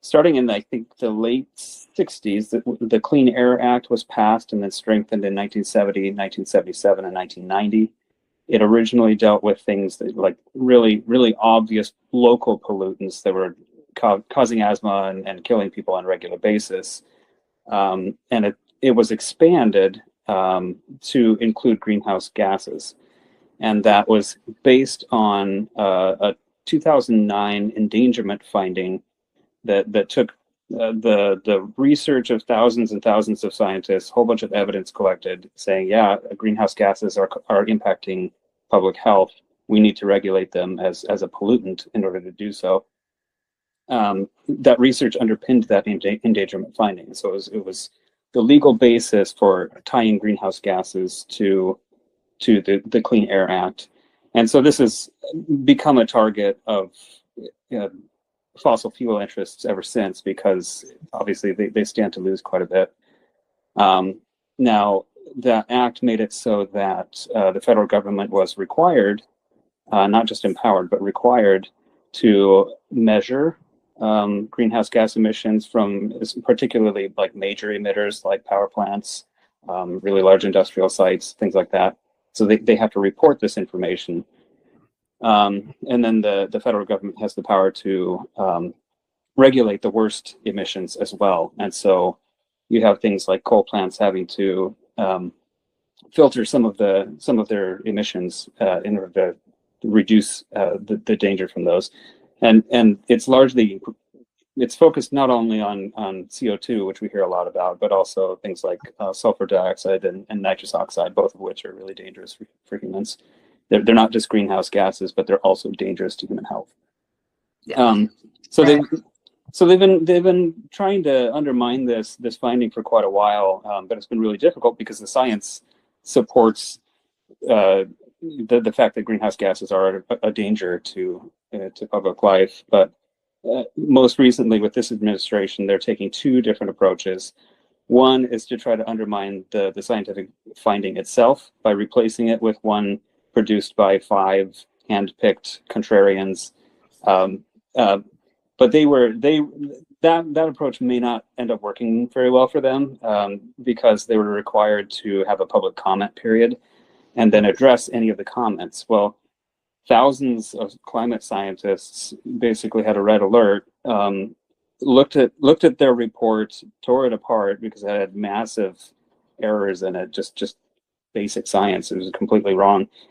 starting in, I think, the late 60s, the Clean Air Act was passed and then strengthened in 1970, 1977, and 1990. It originally dealt with things that, like, really, really obvious local pollutants that were causing asthma and killing people on a regular basis. And it was expanded to include greenhouse gases. And that was based on a 2009 endangerment finding that took the research of thousands and thousands of scientists, a whole bunch of evidence collected saying, yeah, greenhouse gases are impacting public health. We need to regulate them as a pollutant in order to do so. That research underpinned that endangerment finding. So it was the legal basis for tying greenhouse gases to the Clean Air Act. And so this has become a target of fossil fuel interests ever since, because obviously they stand to lose quite a bit. Now, that act made it so that the federal government was required, not just empowered, but required to measure greenhouse gas emissions from particularly like major emitters like power plants, really large industrial sites, things like that. So they have to report this information. And then the federal government has the power to regulate the worst emissions as well. And so you have things like coal plants having to filter some of their emissions in order to reduce the danger from those. And it's focused not only on CO2, which we hear a lot about, but also things like sulfur dioxide and nitrous oxide, both of which are really dangerous for humans. They're not just greenhouse gases, but they're also dangerous to human health. Yeah. So they've been trying to undermine this finding for quite a while, but it's been really difficult because the science supports the fact that greenhouse gases are a danger to public life. But most recently with this administration, they're taking two different approaches. One is to try to undermine the scientific finding itself by replacing it with one produced by 5 hand-picked contrarians. But that approach may not end up working very well for them because they were required to have a public comment period and then address any of the comments. Well, thousands of climate scientists basically had a red alert, looked at their report, tore it apart because it had massive errors in it, just basic science. It was completely wrong.